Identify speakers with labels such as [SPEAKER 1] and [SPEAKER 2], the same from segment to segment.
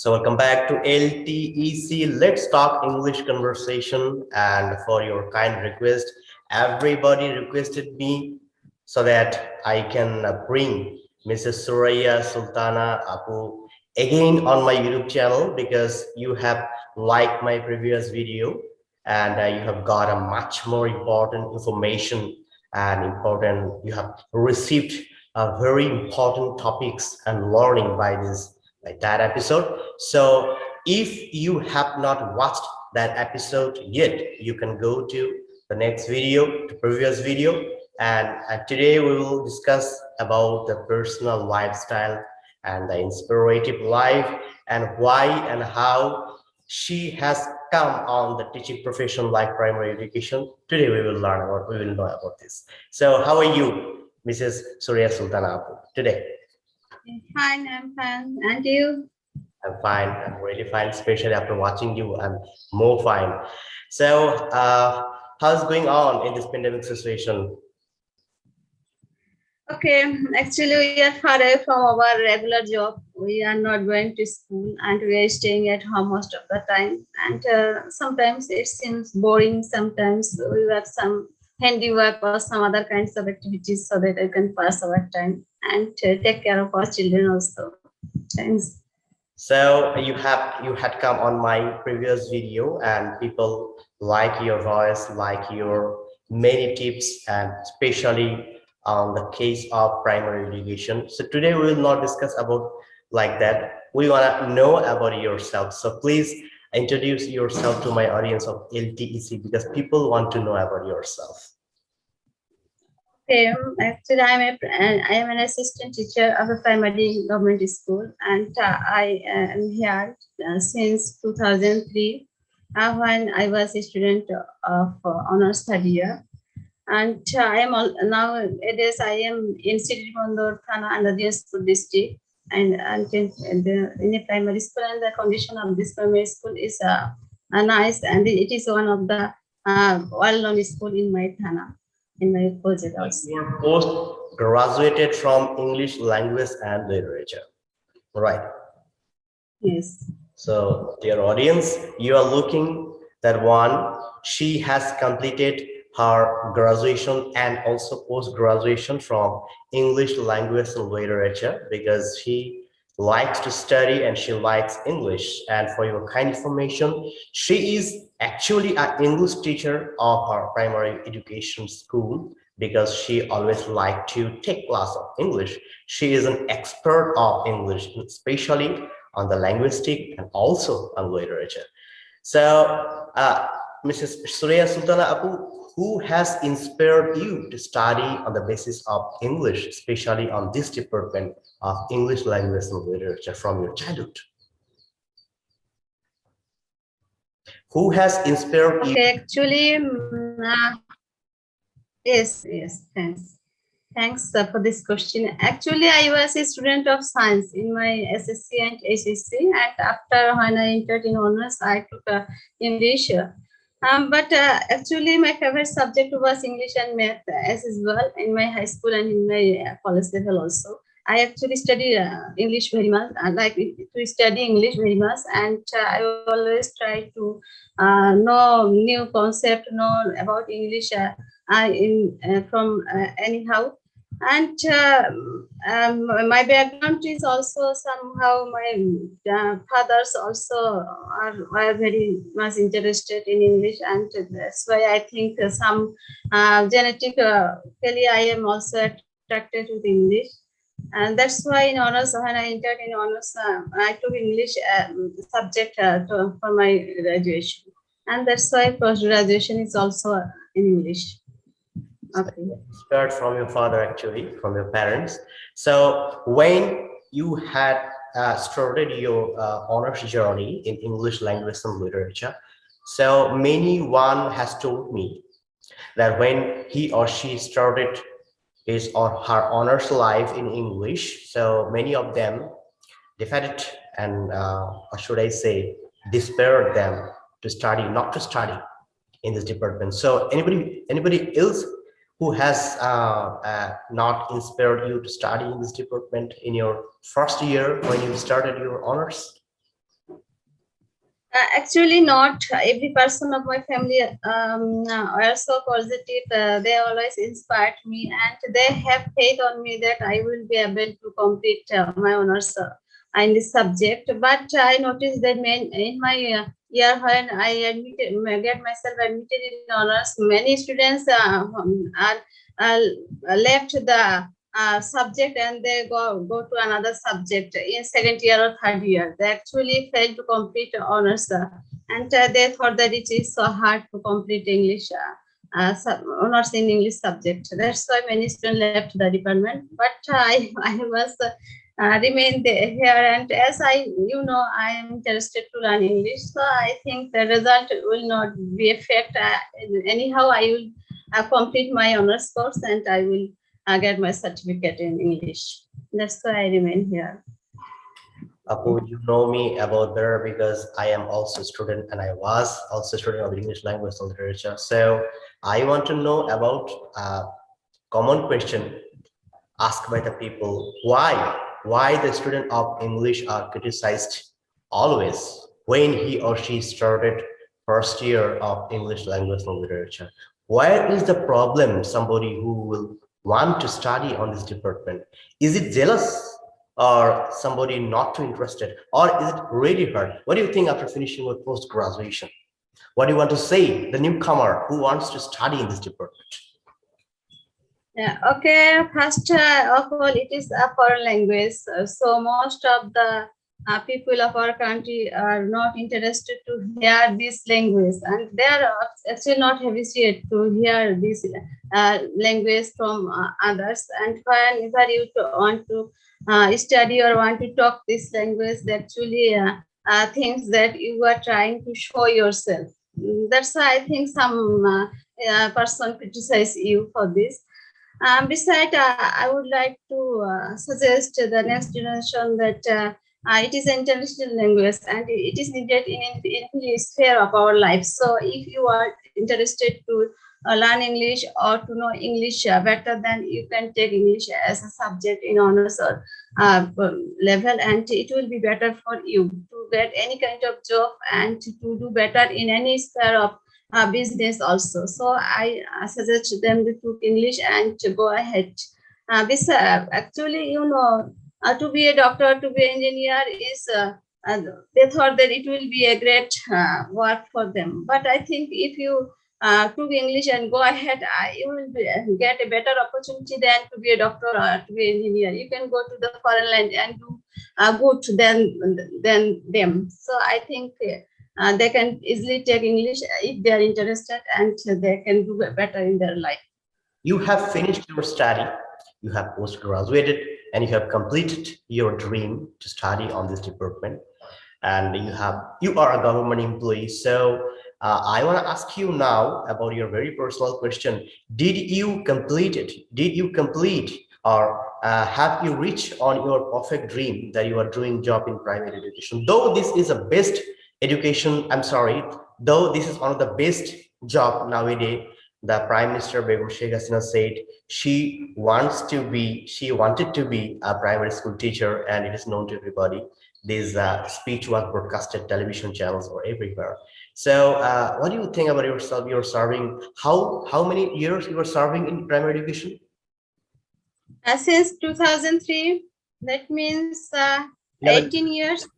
[SPEAKER 1] So welcome back to LTEC. Let's talk English conversation. And for your kind request, everybody requested me so that I can bring Mrs. Suraya Sultana Apu again on my YouTube channel because you have liked my previous video and you have got a much more important information and important. You have received very important topics and learning by this like that episode. So if you have not watched that episode yet, you can go to the next video, the previous video, and today we will discuss about the personal lifestyle and the inspirative life and why and how she has come on the teaching profession like primary education. Today we will know about this. So how are you, Mrs. Surya Sultana today?
[SPEAKER 2] Fine, I'm fine. And you?
[SPEAKER 1] I'm fine. I'm really fine, especially after watching you. I'm more fine. So, how's going on in this pandemic situation?
[SPEAKER 2] Okay, actually, we are far away from our regular job. We are not going to school and we are staying at home most of the time. And sometimes it seems boring. Sometimes we have some handiwork or some other kinds of activities so that we can pass our time and take care of our children also. Thanks.
[SPEAKER 1] So you had come on my previous video and people like your voice, like your many tips, and especially on the case of primary education. So today we will not discuss about like that. We want to know about yourself. So please introduce yourself to my audience of LTEC because people want to know about yourself.
[SPEAKER 2] Okay, actually, I am an assistant teacher of a primary government school, and I am here since 2003 when I was a student of honors third year. And I am nowadays I am in City Mandor Thana under the school district, and in a primary school, and the condition of this primary school is nice, and it is one of the well-known school in my Thana. In my project also.
[SPEAKER 1] You are post graduated from English language and literature, right?
[SPEAKER 2] Yes.
[SPEAKER 1] So, dear audience, you are looking that one. She has completed her graduation and also post graduation from English language and literature because she likes to study and she likes English. And for your kind information, she is actually an English teacher of her primary education school because she always liked to take class of English. She is an expert of English, especially on the linguistic and also on literature. So, Mrs. Suraya Sultana Apu, who has inspired you to study on the basis of English, especially on this department of English language and literature from your childhood? Who has inspired you?
[SPEAKER 2] Okay, actually, yes, thanks. Thanks for this question. Actually, I was a student of science in my SSC and HSC, and after when I entered in honors, I took English. But actually, my favorite subject was English and math as well in my high school and in my college level also. I actually study English very much. I like to study English very much, and I always try to know new concept, know about English from anyhow. And my background is also somehow my fathers also are very much interested in English, and that's why I think some genetically I am also attracted to English. And that's why in honors, when I entered in honors, I took English subject for my graduation. And that's why post-graduation is also in English. Okay.
[SPEAKER 1] Inspired from your father, actually, from your parents. So when you had started your honors journey in English language and literature, so many one has told me that when he or she started his or her honors life in English, so many of them decided and or should I say despaired them to study, not to study in this department. So anybody else who has not inspired you to study in this department in your first year when you started your honors?
[SPEAKER 2] Actually, not every person of my family are so positive. They always inspired me, and they have faith on me that I will be able to complete my honors in this subject. But I noticed that in my year when I get myself admitted in honors, many students are left the subject and they go to another subject in second year or third year. They actually fail to complete honors, and they thought that it is so hard to complete English honors in English subject. That's why many students left the department. But I must remain here, and as I am interested to learn English, so I think the result will not be affect. Anyhow, I will complete my honors course and I will get my certificate in English. That's why I remain here.
[SPEAKER 1] Apu, you know me about there because I am also a student and I was also a student of English language and literature. So I want to know about a common question asked by the people. Why the student of English are criticized always when he or she started first year of English language and literature? Where is the problem somebody who will want to study on this department? Is it jealous or somebody not too interested, or is it really hard? What do you think after finishing with post graduation? What do you want to say the newcomer who wants to study in this department?
[SPEAKER 2] Yeah, okay. First of all, it is a foreign language. So most of the people of our country are not interested to hear this language, and they are actually not habituated to hear this language from others. And whenever you want to study or want to talk this language, they actually thinks that you are trying to show yourself. That's why I think some person criticize you for this. Besides, I would like to suggest to the next generation that it is an international language and it is needed in every sphere of our life. So, if you are interested to learn English or to know English better, then you can take English as a subject in honors or level, and it will be better for you to get any kind of job and to do better in any sphere of business also. So I suggest them to took English and to go ahead. Actually, to be a doctor, to be an engineer is, they thought that it will be a great work for them. But I think if you took English and go ahead, you will get a better opportunity than to be a doctor or to be an engineer. You can go to the foreign land and do good than them. So I think they can easily take English if they are interested, and they can do better in their life.
[SPEAKER 1] You have finished your study, you have post-graduated, and you have completed your dream to study on this department, and you are a government employee. So I want to ask you now about your very personal question. Did you complete it? Did you complete or have you reached on your perfect dream that you are doing job in private education? Though this is a best education, I'm sorry, though this is one of the best job nowadays, the Prime Minister Begum Sheikh Hasina said she wanted to be a primary school teacher, and it is known to everybody. This speech was broadcasted television channels or everywhere. So, what do you think about yourself? You're serving how many years you are serving in primary education?
[SPEAKER 2] Since 2003, that means
[SPEAKER 1] 11,
[SPEAKER 2] 18 years.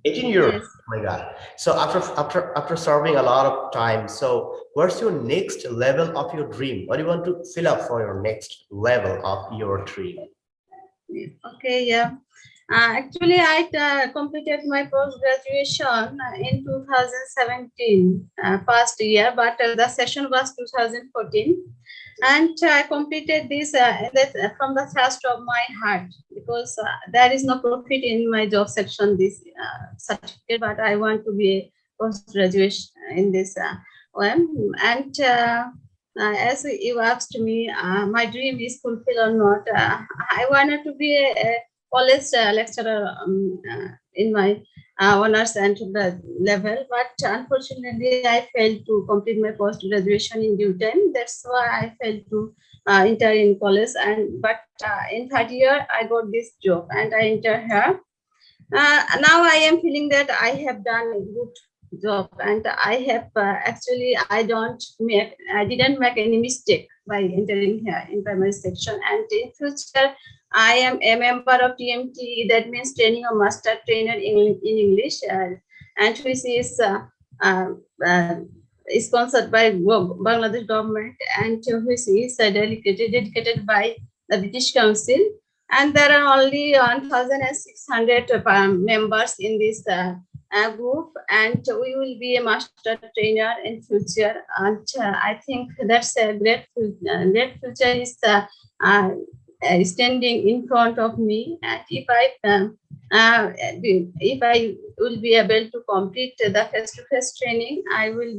[SPEAKER 1] 18 years.
[SPEAKER 2] Yes.
[SPEAKER 1] Oh my God. So after serving a lot of time, so what's your next level of your dream? What do you want to fill up for your next level of your dream?
[SPEAKER 2] Okay, yeah. Actually, I completed my post graduation in 2017, past year, but the session was 2014. And I completed this from the thrust of my heart, because there is no profit in my job section, this certificate, but I want to be a post graduation in this one. And as you asked me, my dream is fulfilled or not. I wanted to be a college lecturer in my honors and the level, but unfortunately I failed to complete my post graduation in due time. That's why I failed to enter in college, and but in third year I got this job and I enter here. Now I am feeling that I have done good job, and I have actually I didn't make any mistake by entering here in primary section, and in future I am a member of TMT, that means training a master trainer in English, and which uh, uh, is sponsored by Bangladesh government, and which is dedicated by the British Council, and there are only 1,600 members in this group, and we will be a master trainer in future, and I think that's a great future is standing in front of me, and if I will be able to complete the face-to-face training, I will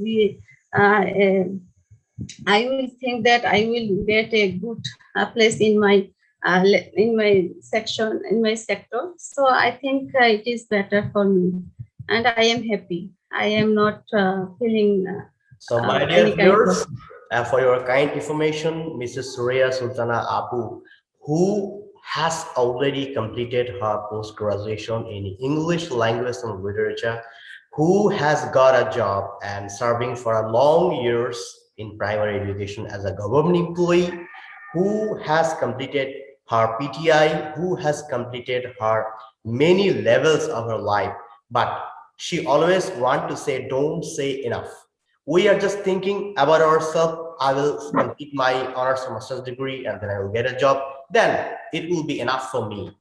[SPEAKER 2] think that I will get a good place in my section, in my sector. So I think it is better for me, and I am happy. I am not feeling
[SPEAKER 1] So, my dear
[SPEAKER 2] any kind of.
[SPEAKER 1] viewers, for your kind information, Mrs. Suraya Sultana Apu, who has already completed her post graduation in English language and literature, who has got a job and serving for a long years in primary education as a government employee, who has completed her PTI, who has completed her many levels of her life, but she always want to say, don't say enough. We are just thinking about ourselves. I will complete my honors or master's degree and then I will get a job. Then it will be enough for me.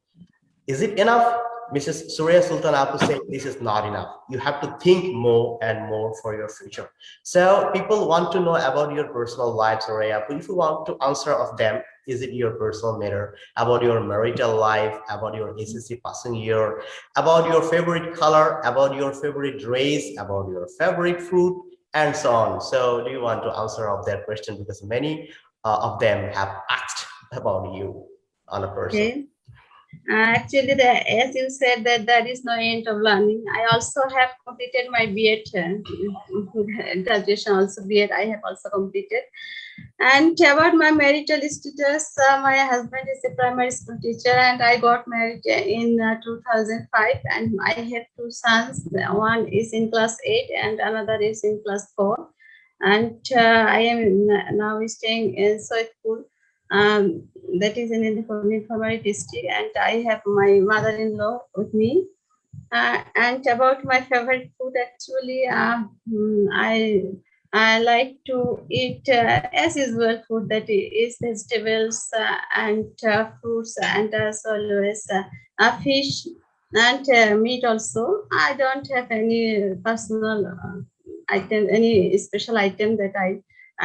[SPEAKER 1] Is it enough? Mrs. Surya Sultan Apu said this is not enough. You have to think more and more for your future. So people want to know about your personal life, Surya Apu. If you want to answer of them, is it your personal matter? About your marital life, about your SSC passing year, about your favorite color, about your favorite race, about your favorite food, and so on. So do you want to answer of that question? Because many of them have asked about you on a person.
[SPEAKER 2] Okay. Actually, as you said that there is no end of learning. I also have completed my B.Ed graduation. Also B.Ed I have also completed. And about my marital status, my husband is a primary school teacher, and I got married in 2005. And I have two sons. One is in class 8, and another is in class 4. And I am now staying in Soitpur, that is in Nifamari district, and I have my mother-in-law with me. And about my favorite food, actually, I like to eat as usual food, that is vegetables and fruits, and as always fish and meat also. I don't have any personal item, any special item that I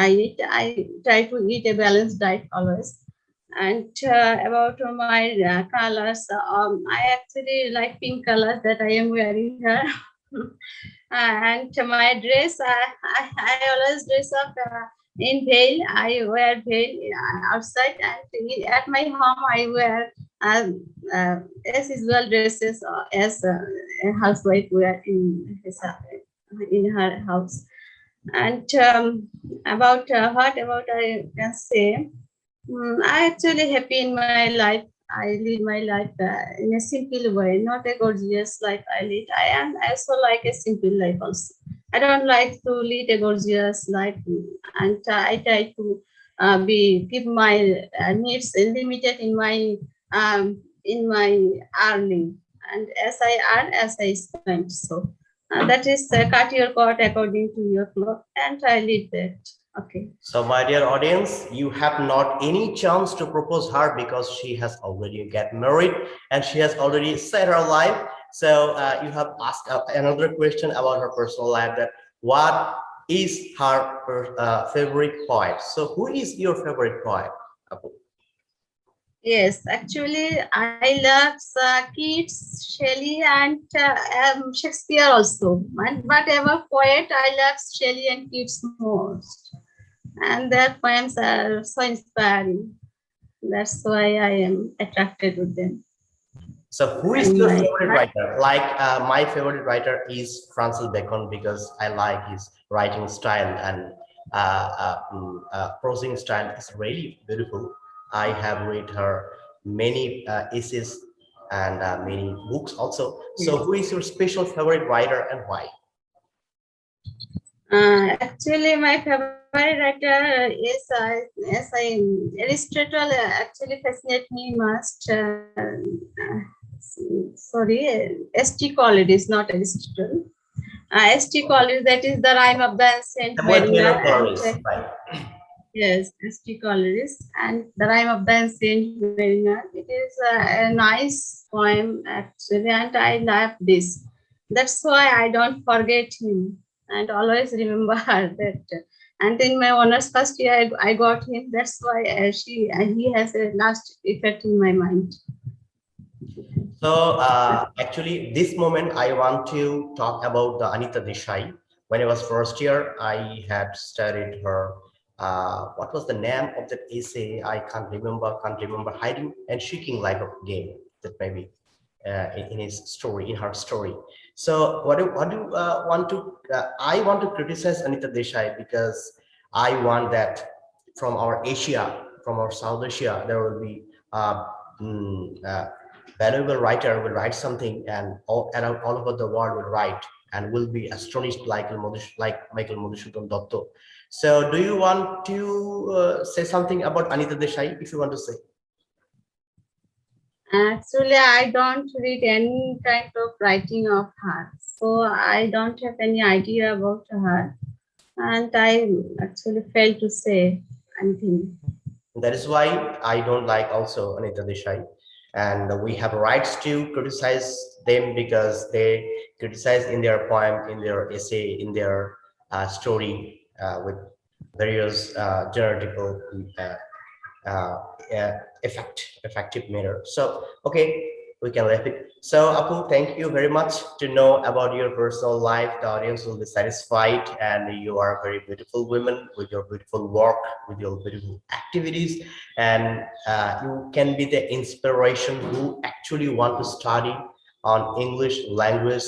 [SPEAKER 2] eat. I try to eat a balanced diet always. And about my colors, I actually like pink colors that I am wearing here. And my dress, I always dress up in veil. I wear veil outside, and at my home I wear as usual dresses as a housewife wear in her house. And about what about I can say. I actually happy in my life. I lead my life in a simple way, not a gorgeous life I lead. I am also like a simple life also. I don't like to lead a gorgeous life, and I try to be keep my needs limited in my earning, and as I earn, as I spend. So that is cut your coat according to your cloth, and I lead that. Okay.
[SPEAKER 1] So, my dear audience, you have not any chance to propose her because she has already get married and she has already set her life. So, you have asked another question about her personal life. That what is her favorite poet? So, who is your favorite poet, Apu?
[SPEAKER 2] Yes, actually, I love Keats, Shelley, and Shakespeare also. And whatever poet, I love Shelley and Keats most. And their poems are so inspiring. That's why I am attracted with them.
[SPEAKER 1] So, who is
[SPEAKER 2] And
[SPEAKER 1] your
[SPEAKER 2] my
[SPEAKER 1] favorite writer? Like my favorite writer is Francis Bacon because I like his writing style and prosing style is really beautiful. I have read her many essays and many books also. So,
[SPEAKER 2] yes.
[SPEAKER 1] who is your special favorite writer and why?
[SPEAKER 2] Actually, my favorite writer is Aristotle. Actually, fascinate me most. Sorry, S.T. Coleridge, not Aristotle. S.T. Coleridge, that is the rhyme of the ancient
[SPEAKER 1] Samuel
[SPEAKER 2] mariner,
[SPEAKER 1] Taylor
[SPEAKER 2] and
[SPEAKER 1] Coleridge, right?
[SPEAKER 2] yes, S.T. Coleridge, and the rhyme of the ancient mariner. It is a nice poem actually, and I love this. That's why I don't forget him and always remember that. And in my honors first year, I got him. That's why he has a last effect in my mind.
[SPEAKER 1] So actually, this moment I want to talk about the Anita Desai. When I was first year, I had studied her. What was the name of that essay? I can't remember. Can't remember. Hiding and seeking like a game. That maybe in his story, in her story. So what do want to? I want to criticize Anita Desai because I want that from our Asia, from our South Asia, there will be. Mm, valuable writer will write something and all over the world will write and will be astonished like Michael Madhusudan Dotto. So do you want to say something about Anita Desai if you want to say?
[SPEAKER 2] Actually, I don't read any kind of writing of her, so I don't have any idea about her, and I actually failed to say anything.
[SPEAKER 1] That is why I don't like also Anita Desai. And we have rights to criticize them because they criticize in their poem, in their essay, in their story with various generical uh, uh, effective manner. So, okay, we can wrap it. So, Apu, thank you very much to know about your personal life. The audience will be satisfied, and you are a very beautiful woman with your beautiful work, with your beautiful activities, and you can be the inspiration who actually want to study on English language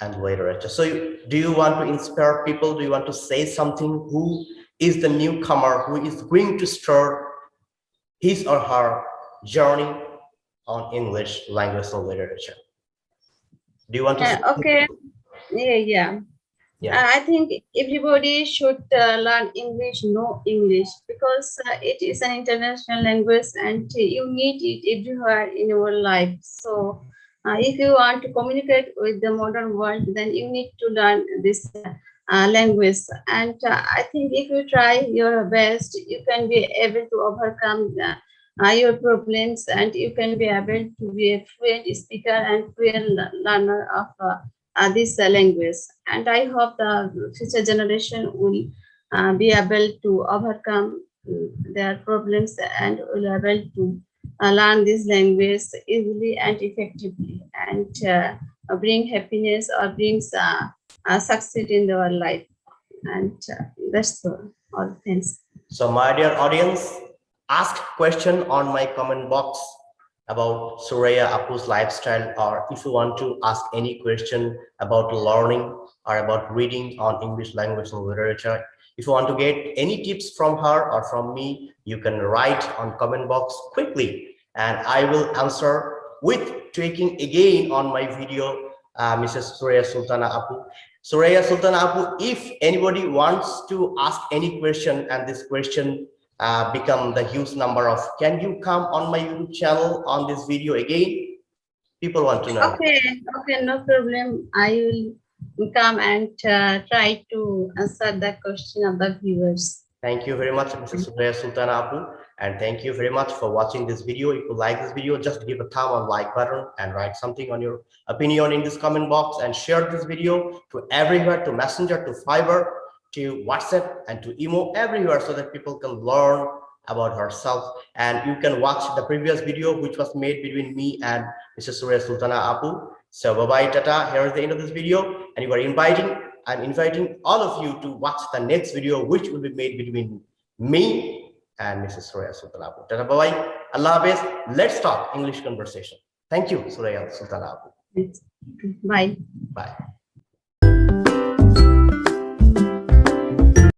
[SPEAKER 1] and literature. So, do you want to inspire people? Do you want to say something? Who is the newcomer who is going to start his or her journey on English language and literature? Do you want to say
[SPEAKER 2] Okay,
[SPEAKER 1] something?
[SPEAKER 2] yeah.
[SPEAKER 1] Yeah,
[SPEAKER 2] I think everybody should learn English, know English, because it is an international language and you need it everywhere in your life. So, if you want to communicate with the modern world, then you need to learn this language. And I think if you try your best, you can be able to overcome your problems, and you can be able to be a fluent speaker and fluent learner of this language. And I hope the future generation will be able to overcome their problems and will able to learn this language easily and effectively, and bring happiness or brings succeed in their life. And that's all. Thanks.
[SPEAKER 1] so my dear audience, ask question on my comment box about Suraya Apu's lifestyle, or if you want to ask any question about learning or about reading on English language and literature. If you want to get any tips from her or from me, you can write on comment box quickly and I will answer with tweaking again on my video, Mrs. Suraya Sultana Apu. Suraya Sultana Apu, if anybody wants to ask any question and this question become the huge number of, can you come on my YouTube channel on this video again? People want to know.
[SPEAKER 2] Okay, okay, no problem. I will come and try to answer the question of the viewers.
[SPEAKER 1] Thank you very much, Mrs. Suraya Sultana Apu, and thank you very much for watching this video. If you like this video, just give a thumb on like button and write something on your opinion in this comment box and share this video to everywhere, to Messenger, to Fiverr, to WhatsApp, and to Emo, everywhere, so that people can learn about herself. And you can watch the previous video which was made between me and Mrs. Suraya Sultana Apu. So bye bye, tata. Here is the end of this video, and you are I'm inviting all of you to watch the next video, which will be made between me and Mrs. Suraya Sultanapu. Tata bye bye. Allah Hafiz. Let's talk English conversation. Thank you, Suraya Sultanapu.
[SPEAKER 2] Bye.
[SPEAKER 1] Bye.